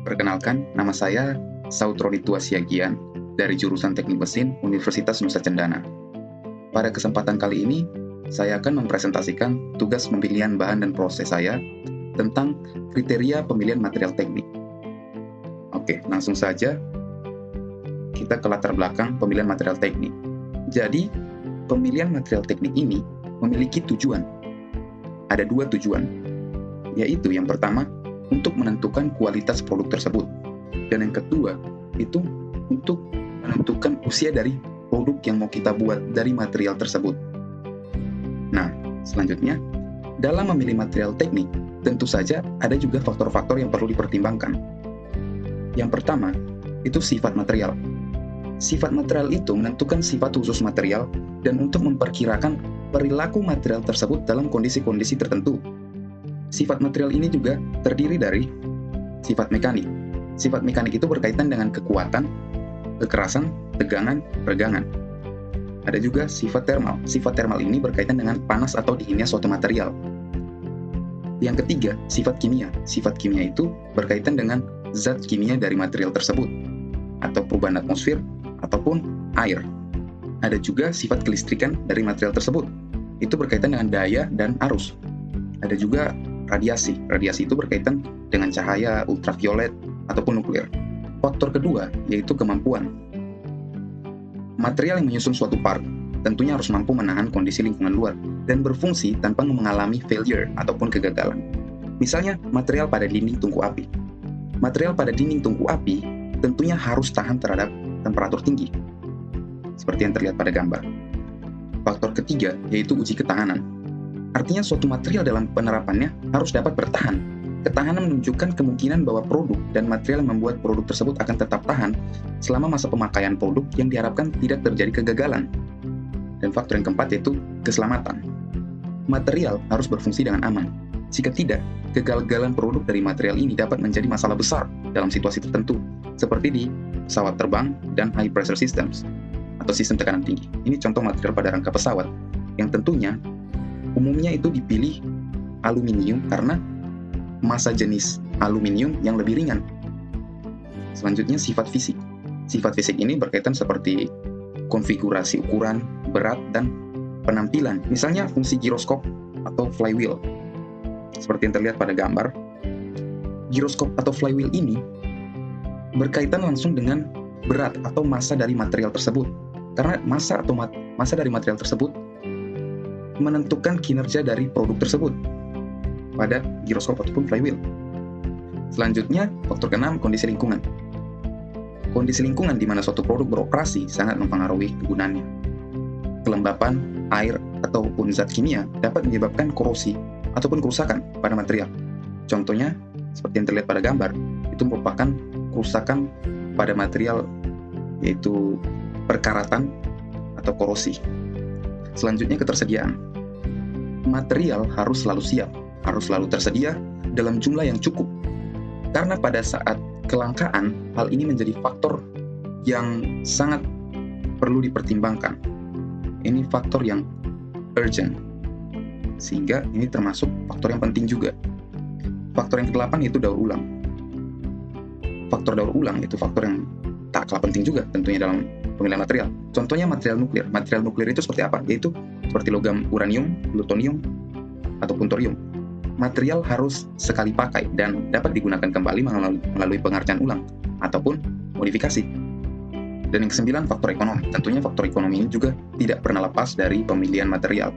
Perkenalkan, nama saya Sautroditua Siagian dari jurusan Teknik Mesin Universitas Nusa Cendana. Pada kesempatan kali ini, saya akan mempresentasikan tugas pemilihan bahan dan proses saya tentang kriteria pemilihan material teknik. Oke, langsung saja kita ke latar belakang pemilihan material teknik. Jadi, pemilihan material teknik ini memiliki tujuan. Ada dua tujuan, yaitu yang pertama, untuk menentukan kualitas produk tersebut. Dan yang kedua, itu untuk menentukan usia dari produk yang mau kita buat dari material tersebut. Nah, selanjutnya, dalam memilih material teknik, tentu saja ada juga faktor-faktor yang perlu dipertimbangkan. Yang pertama, itu sifat material. Sifat material itu menentukan sifat khusus material dan untuk memperkirakan perilaku material tersebut dalam kondisi-kondisi tertentu. Sifat material ini juga terdiri dari sifat mekanik. Sifat mekanik itu berkaitan dengan kekuatan, kekerasan, tegangan, regangan. Ada juga sifat termal. Sifat termal ini berkaitan dengan panas atau dinginnya suatu material. Yang ketiga, sifat kimia. Sifat kimia itu berkaitan dengan zat kimia dari material tersebut, atau perubahan atmosfer, ataupun air. Ada juga sifat kelistrikan dari material tersebut. Itu berkaitan dengan daya dan arus. Ada juga radiasi. Radiasi itu berkaitan dengan cahaya, ultraviolet, ataupun nuklir. Faktor kedua, yaitu kemampuan. Material yang menyusun suatu part tentunya harus mampu menahan kondisi lingkungan luar dan berfungsi tanpa mengalami failure ataupun kegagalan. Misalnya, material pada dinding tungku api. Material pada dinding tungku api tentunya harus tahan terhadap temperatur tinggi, seperti yang terlihat pada gambar. Faktor ketiga, yaitu uji ketahanan. Artinya suatu material dalam penerapannya harus dapat bertahan. Ketahanan menunjukkan kemungkinan bahwa produk dan material yang membuat produk tersebut akan tetap tahan selama masa pemakaian produk yang diharapkan tidak terjadi kegagalan. Dan faktor yang keempat yaitu keselamatan. Material harus berfungsi dengan aman. Jika tidak, kegagalan produk dari material ini dapat menjadi masalah besar dalam situasi tertentu, seperti di pesawat terbang dan high pressure systems, atau sistem tekanan tinggi. Ini contoh material pada rangka pesawat, yang tentunya umumnya itu dipilih aluminium karena massa jenis aluminium yang lebih ringan. Selanjutnya, sifat fisik. Sifat fisik ini berkaitan seperti konfigurasi ukuran, berat, dan penampilan. Misalnya fungsi giroskop atau flywheel. Seperti yang terlihat pada gambar, giroskop atau flywheel ini berkaitan langsung dengan berat atau massa dari material tersebut. Karena massa dari material tersebut menentukan kinerja dari produk tersebut pada giroskop ataupun flywheel. Selanjutnya, faktor keenam, kondisi lingkungan. Kondisi lingkungan di mana suatu produk beroperasi sangat mempengaruhi kegunaannya. Kelembapan, air, ataupun zat kimia dapat menyebabkan korosi ataupun kerusakan pada material. Contohnya, seperti yang terlihat pada gambar, itu merupakan kerusakan pada material, yaitu perkaratan atau korosi. Selanjutnya, ketersediaan. Material harus selalu siap, harus selalu tersedia dalam jumlah yang cukup. Karena pada saat kelangkaan, hal ini menjadi faktor yang sangat perlu dipertimbangkan. Ini faktor yang urgent, sehingga ini termasuk faktor yang penting juga. Faktor yang ke-8 yaitu daur ulang. Faktor daur ulang itu faktor yang tak kalah penting juga tentunya dalam pemilihan material. Contohnya material nuklir. Material nuklir itu seperti apa? Yaitu seperti logam uranium, plutonium, ataupun thorium. Material harus sekali pakai dan dapat digunakan kembali melalui pengerjaan ulang ataupun modifikasi. Dan yang ke-9, faktor ekonomi. Tentunya faktor ekonomi ini juga tidak pernah lepas dari pemilihan material.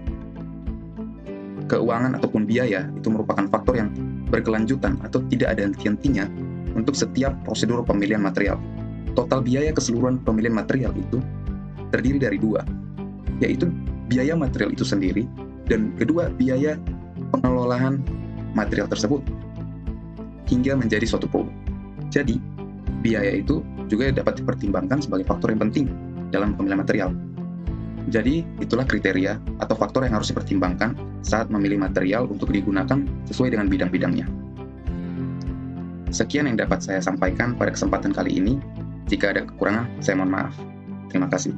Keuangan ataupun biaya itu merupakan faktor yang berkelanjutan atau tidak ada henti-hentinya untuk setiap prosedur pemilihan material. Total biaya keseluruhan pemilihan material itu terdiri dari dua, yaitu biaya material itu sendiri dan kedua, biaya pengelolaan material tersebut hingga menjadi suatu produk. Jadi, biaya itu juga dapat dipertimbangkan sebagai faktor yang penting dalam pemilihan material. Jadi, itulah kriteria atau faktor yang harus dipertimbangkan saat memilih material untuk digunakan sesuai dengan bidang-bidangnya. Sekian yang dapat saya sampaikan pada kesempatan kali ini. Jika ada kekurangan, saya mohon maaf. Terima kasih.